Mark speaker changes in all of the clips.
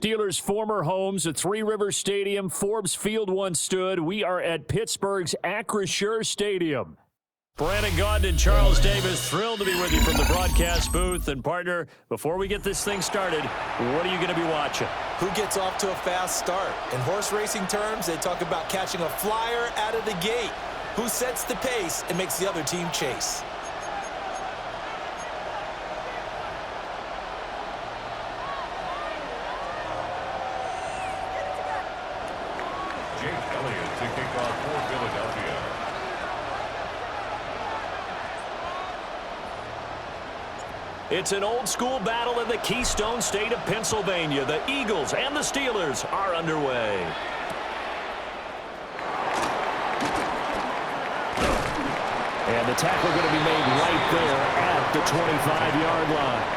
Speaker 1: Steelers' former homes at Three Rivers Stadium, Forbes Field once stood. We are at Pittsburgh's Acrisure Stadium. Brandon Gaudin and Charles Davis, thrilled to be with you from the broadcast booth. And partner, before we get this thing started, what are you going to be watching?
Speaker 2: Who gets off to a fast start? In horse racing terms, they talk about catching a flyer out of the gate. Who sets the pace and makes the other team chase?
Speaker 1: It's an old-school battle in the Keystone State of Pennsylvania. The Eagles and the Steelers are underway. And the tackle going to be made right there at the 25-yard line.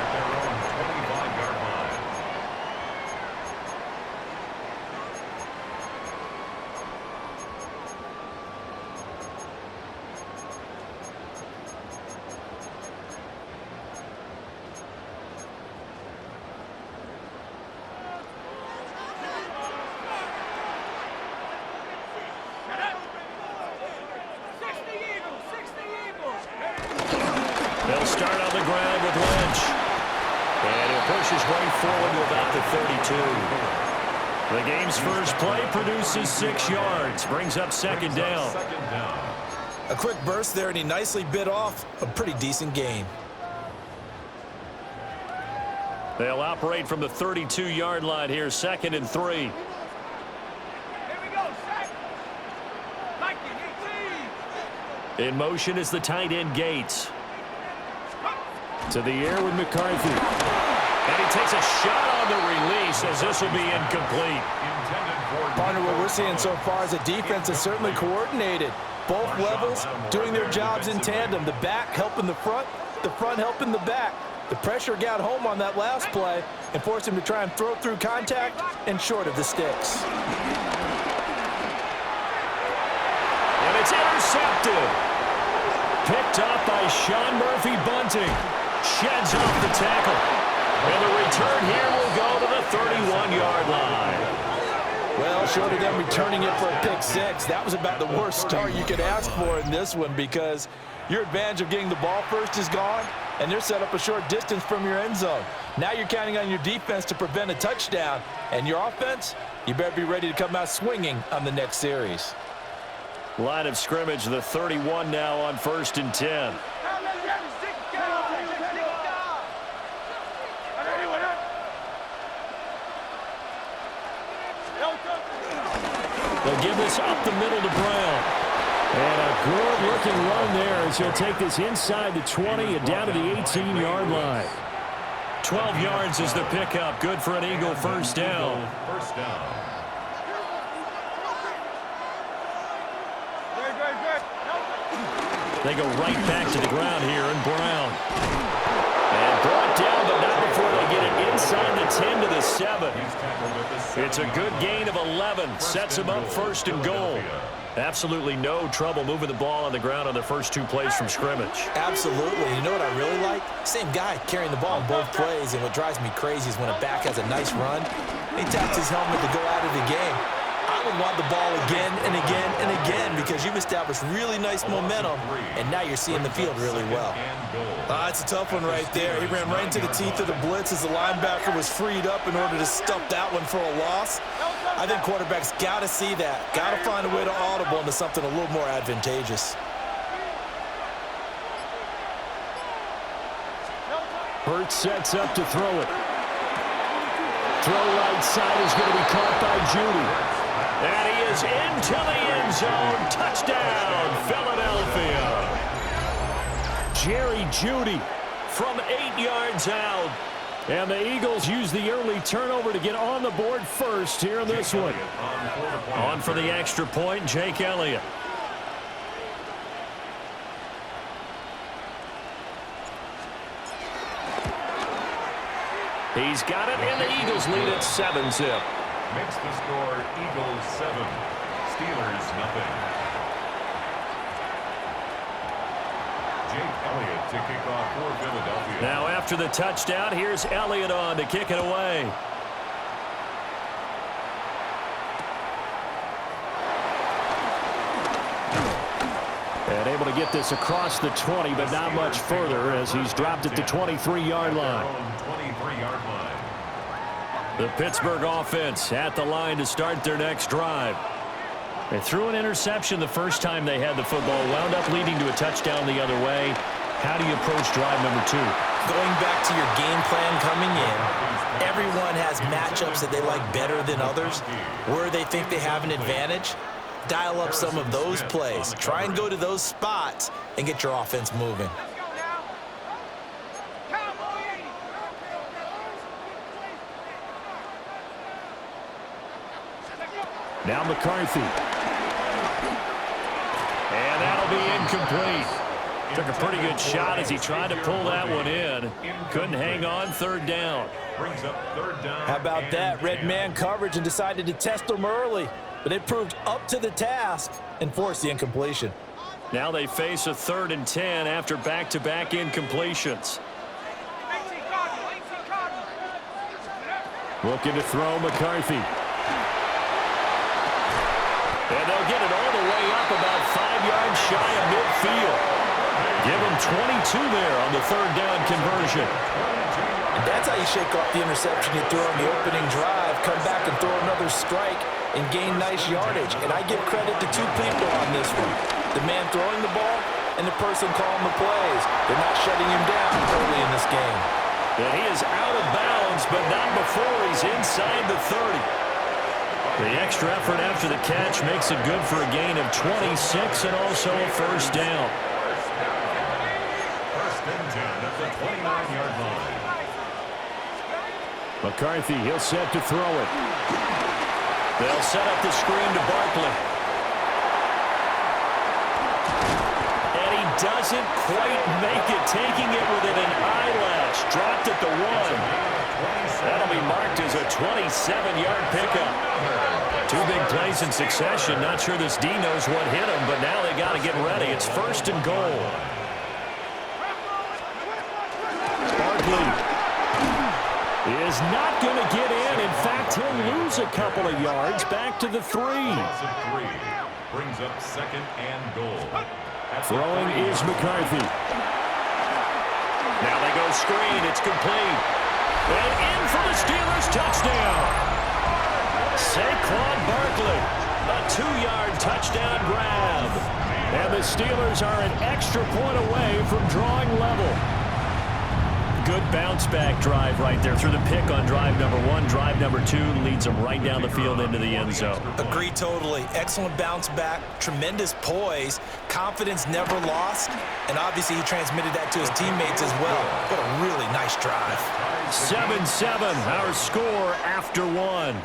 Speaker 1: They'll start on the ground with Lynch. And he'll push his way forward to about the 32. The game's first play produces 6 yards. Brings up second down.
Speaker 2: A quick burst there, and he nicely bit off a pretty decent gain.
Speaker 1: They'll operate from the 32-yard line here, 2nd and 3. In motion is the tight end Gates. To the air with McCarthy. And he takes a shot on the release as this will be incomplete.
Speaker 2: Partner, what we're seeing so far is a defense that's certainly coordinated. Both levels doing their jobs in tandem. The back helping the front helping the back. The pressure got home on that last play and forced him to try and throw through contact and short of the sticks.
Speaker 1: And it's intercepted. Picked up by Sean Murphy-Bunting. Sheds off the tackle. And the return here will go to the 31-yard line.
Speaker 2: Well, short of them returning it for a pick six, that was about the worst start you could ask for in this one because your advantage of getting the ball first is gone, and they're set up a short distance from your end zone. Now you're counting on your defense to prevent a touchdown, and your offense, you better be ready to come out swinging on the next series.
Speaker 1: Line of scrimmage, the 31 now on 1st and 10. They'll give this up the middle to Brown. And a good-looking run there as he'll take this inside the 20 and down to the 18-yard line. 12 yards is the pickup. Good for an Eagle first down. They go right back to the ground here, and Brown. And brought down, but not before they get it inside the 10 to the 7. It's a good gain of 11. Sets him up 1st and goal. Absolutely no trouble moving the ball on the ground on the first 2 plays from scrimmage.
Speaker 2: Absolutely. You know what I really like? Same guy carrying the ball in both plays, and what drives me crazy is when a back has a nice run, he taps his helmet to go out of the game. I would want the ball again and again and again because you've established really nice momentum, and now you're seeing the field really well. It's a tough one right there. He ran right into the teeth of the blitz as the linebacker was freed up in order to stuff that one for a loss. I think quarterbacks got to see that. Got to find a way to audible into something a little more advantageous.
Speaker 1: Hurts sets up to throw it. Throw right side is going to be caught by Judy. And he is into the end zone. Touchdown, Philadelphia. Jerry Jeudy from 8 yards out. And the Eagles use the early turnover to get on the board first here in this one. On for the extra point, Jake Elliott. He's got it, and the Eagles lead at 7-zip.
Speaker 3: Makes the score Eagles 7, Steelers nothing. Jake Elliott to kick off for Philadelphia.
Speaker 1: Now after the touchdown, here's Elliott on to kick it away. able to get this across the 20, but not much further as he's dropped at the 23-yard line.
Speaker 3: 23-yard line.
Speaker 1: The Pittsburgh offense at the line to start their next drive. They threw an interception the first time they had the football, wound up leading to a touchdown the other way. How do you approach drive number 2?
Speaker 2: Going back to your game plan coming in, everyone has matchups that they like better than others. Where they think they have an advantage, dial up some of those plays. Try and go to those spots and get your offense moving.
Speaker 1: Now McCarthy. And that'll be incomplete. Took a pretty good shot as he tried to pull that one in. Couldn't hang on, third down.
Speaker 3: Brings up third down.
Speaker 2: How about that? Red man coverage and decided to test them early. But it proved up to the task and forced the incompletion.
Speaker 1: Now they face a 3rd and 10 after back-to-back incompletions. Looking to throw McCarthy. And they'll get it all the way up about 5 yards shy of midfield. Give them 22 there on the 3rd down conversion.
Speaker 2: And that's how you shake off the interception you threw on the opening drive, come back and throw another strike and gain nice yardage. And I give credit to 2 people on this one. The man throwing the ball and the person calling the plays. They're not shutting him down early in this game.
Speaker 1: And he is out of bounds, but not before he's inside the 30. The extra effort after the catch makes it good for a gain of 26 and also a first down.
Speaker 3: First and 10 at the 29-yard line.
Speaker 1: McCarthy, he'll set to throw it. They'll set up the screen to Barkley. And he doesn't quite make it, taking it within an eyelash. Dropped at the 1. That'll be marked as a 27-yard pickup. 2 big plays in succession. Not sure this D knows what hit him, but now they got to get ready. It's 1st and goal. Barkley is not going to get in. In fact, he'll lose a couple of yards back to the 3.
Speaker 3: Loss of 3. Brings up 2nd and goal.
Speaker 1: Throwing is McCarthy. Now they go screen. It's complete. And in for the Steelers touchdown. Saquon Barkley, a 2-yard touchdown grab. And the Steelers are an extra point away from drawing level. Good bounce-back drive right there through the pick on drive number 1. Drive number 2 leads them right down the field into the end zone.
Speaker 2: Agree totally. Excellent bounce back, tremendous poise, confidence never lost, and obviously he transmitted that to his teammates as well. What a really nice drive.
Speaker 1: 7-7, our score after 1.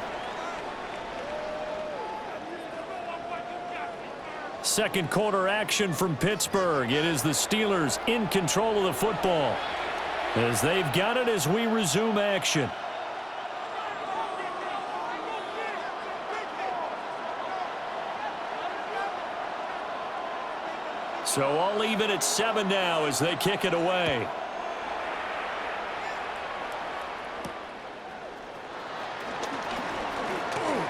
Speaker 1: Second quarter action from Pittsburgh. It is the Steelers in control of the football as they've got it as we resume action. So I'll leave it at 7 now as they kick it away.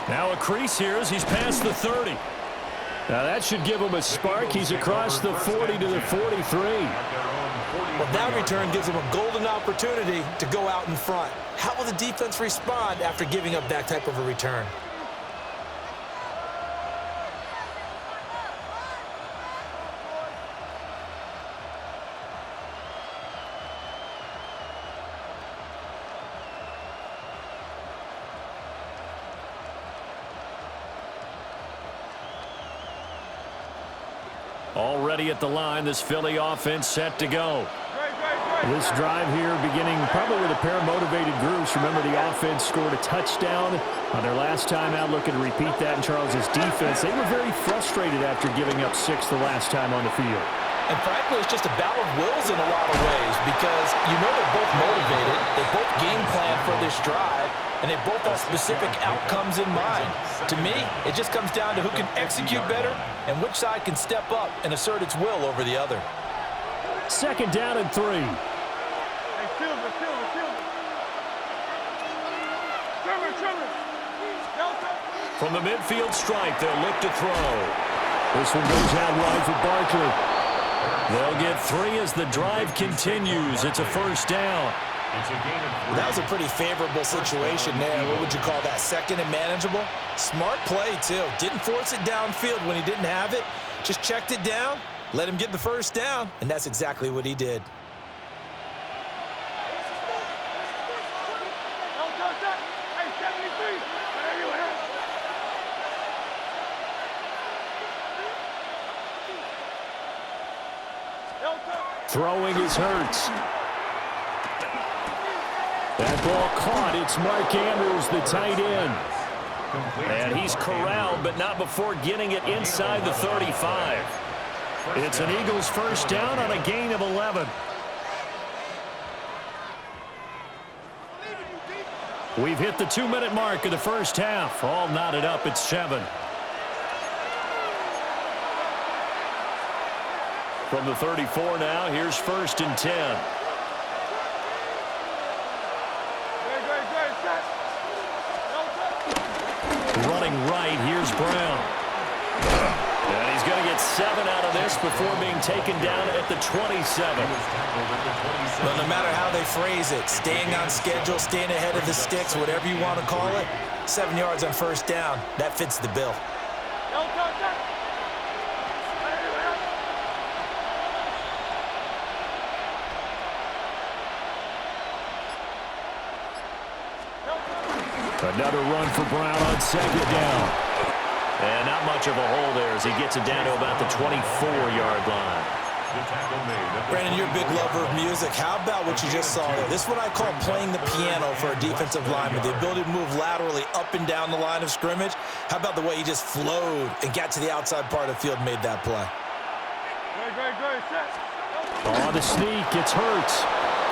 Speaker 1: Now a crease here as he's past the 30. Now that should give him a spark. He's across the 40 to the 43.
Speaker 2: Well, that return gives him a golden opportunity to go out in front. How will the defense respond after giving up that type of a return?
Speaker 1: Already at the line, this Philly offense set to go. This drive here beginning probably with a pair of motivated groups. Remember, the offense scored a touchdown on their last time out. Looking to repeat that in Charles's defense. They were very frustrated after giving up 6 the last time on the field.
Speaker 2: And frankly, it's just a battle of wills in a lot of ways because you know they're both motivated. They both game plan for this drive, and they both have specific outcomes in mind. To me, it just comes down to who can execute better and which side can step up and assert its will over the other.
Speaker 1: 2nd down and 3. From the midfield stripe, they'll look to throw. This one goes out wide for Barkley. They'll get 3 as the drive continues. It's a first down.
Speaker 2: That was a pretty favorable situation there. What would you call that? Second and manageable? Smart play, too. Didn't force it downfield when he didn't have it. Just checked it down, let him get the first down, and that's exactly what he did.
Speaker 1: Throwing is Hurts. That ball caught. It's Mark Andrews, the tight end. And he's corralled, but not before getting it inside the 35. It's an Eagles first down on a gain of 11. We've hit the 2-minute mark of the first half. All knotted up at 7. From the 34 now, here's 1st and 10. Running right, here's Brown. And he's going to get 7 out of this before being taken down at the 27.
Speaker 2: Well, no matter how they phrase it, staying on schedule, staying ahead of the sticks, whatever you want to call it, 7 yards on first down, that fits the bill.
Speaker 1: Another run for Brown on 2nd down. And not much of a hole there as he gets it down to about the 24-yard line.
Speaker 2: Brandon, you're a big lover of music. How about what you just saw there? This is what I call playing the piano for a defensive lineman. The ability to move laterally up and down the line of scrimmage. How about the way he just flowed and got to the outside part of the field and made that play?
Speaker 1: On the sneak, it's Hurts.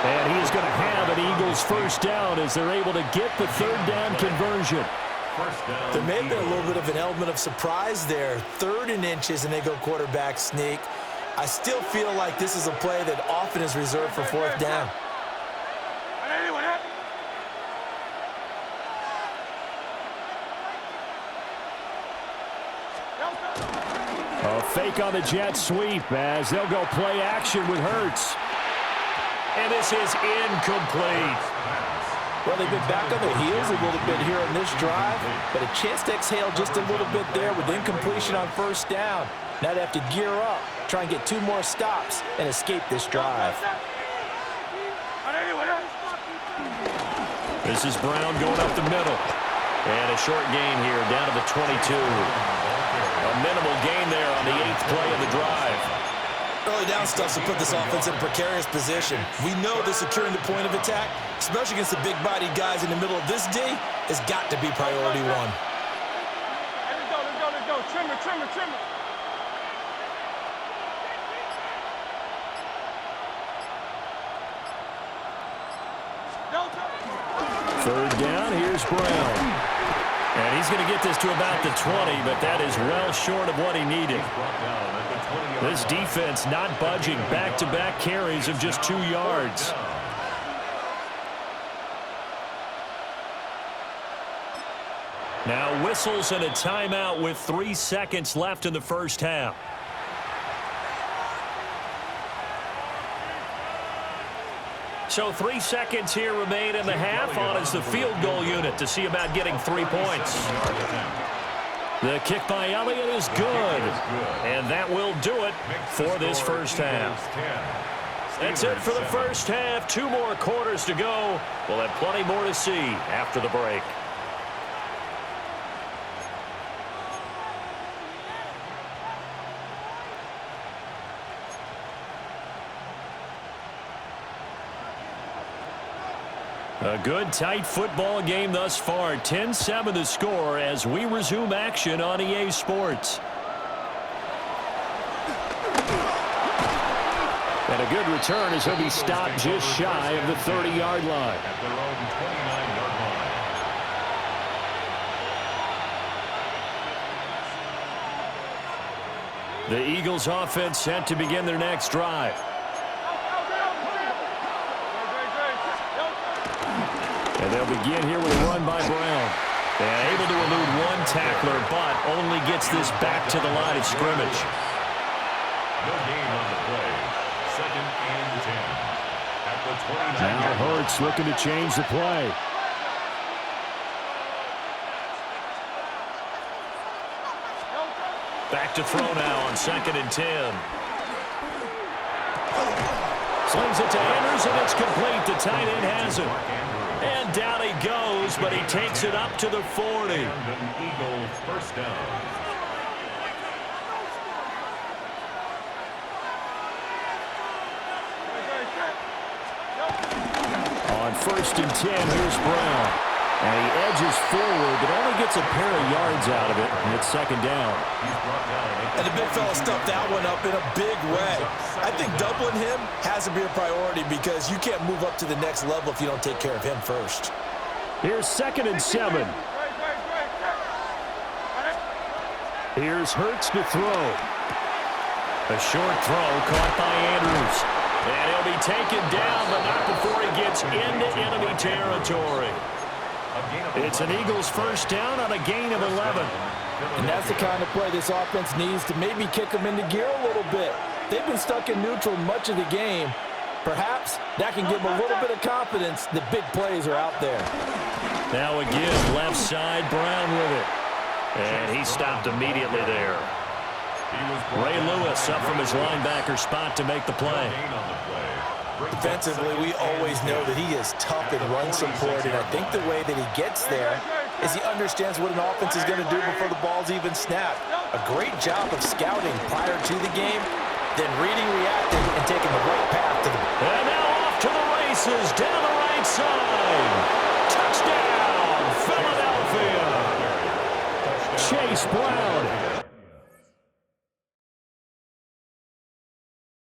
Speaker 1: And he is going to have an Eagles first down as they're able to get the 3rd down conversion.
Speaker 2: There may have been a little bit of an element of surprise there. 3rd and inches, and they go quarterback sneak. I still feel like this is a play that often is reserved for 4th down.
Speaker 1: A fake on the jet sweep as they'll go play action with Hurts. And this is incomplete.
Speaker 2: Well, they've been back on their heels a little bit here on this drive, but a chance to exhale just a little bit there with incompletion on first down. Now they have to gear up, try and get 2 more stops, and escape this drive.
Speaker 1: This is Brown going up the middle. And a short gain here down to the 22. A minimal gain there on the 8th play of the drive.
Speaker 2: Early down stuff to put this offense in a precarious position. We know that securing the point of attack, especially against the big-bodied guys in the middle of this D, has got to be priority 1.
Speaker 4: Let's go. Trim it.
Speaker 1: 3rd down, here's Brown. And he's going to get this to about the 20, but that is well short of what he needed. This defense not budging, back-to-back carries of just 2 yards. Now whistles and a timeout with 3 seconds left in the first half. So 3 seconds here remain in the half. On is the field goal unit to see about getting 3 points. The kick by Elliott is good. And that will do it for this first half. That's it for the first half. 2 more quarters to go. We'll have plenty more to see after the break. A good, tight football game thus far. 10-7 the score as we resume action on EA Sports. And a good return as he'll be stopped just shy of the 30-yard line.
Speaker 3: At their own 29-yard line.
Speaker 1: The Eagles offense set to begin their next drive. And they'll begin here with a run by Brown. And able to elude 1 tackler, but only gets this back to the line of scrimmage.
Speaker 3: No gain on the play. 2nd and 10. At the 29.
Speaker 1: Now Hurts looking to change the play. Back to throw now on 2nd and 10. Slings it to Andrews, and it's complete. The tight end has it. And down he goes, but he takes it up to the 40.
Speaker 3: And an Eagle first down.
Speaker 1: On 1st and 10, here's Brown. And he edges forward, but only gets a pair of yards out of it, and it's 2nd down.
Speaker 2: And the big fella stuffed that one up in a big way. I think doubling him has to be a priority because you can't move up to the next level if you don't take care of him first.
Speaker 1: Here's 2nd and 7. Here's Hurts to throw. A short throw caught by Andrews. And he'll be taken down, but not before he gets into enemy territory. It's an Eagles first down on a gain of 11.
Speaker 4: And that's the kind of play this offense needs to maybe kick them into gear a little bit. They've been stuck in neutral much of the game. Perhaps that can give them a little bit of confidence that big plays are out there.
Speaker 1: Now again, left side, Brown with it. And he stopped immediately there. Ray Lewis up from his linebacker spot to make the play.
Speaker 2: Defensively, we always know that he is tough in run support, and I think the way that he gets there is he understands what an offense is going to do before the ball's even snapped. A great job of scouting prior to the game, then reading, reacting, and taking the right path to the...
Speaker 1: And now off to the races, down the right side. Touchdown, Philadelphia. Chase Brown.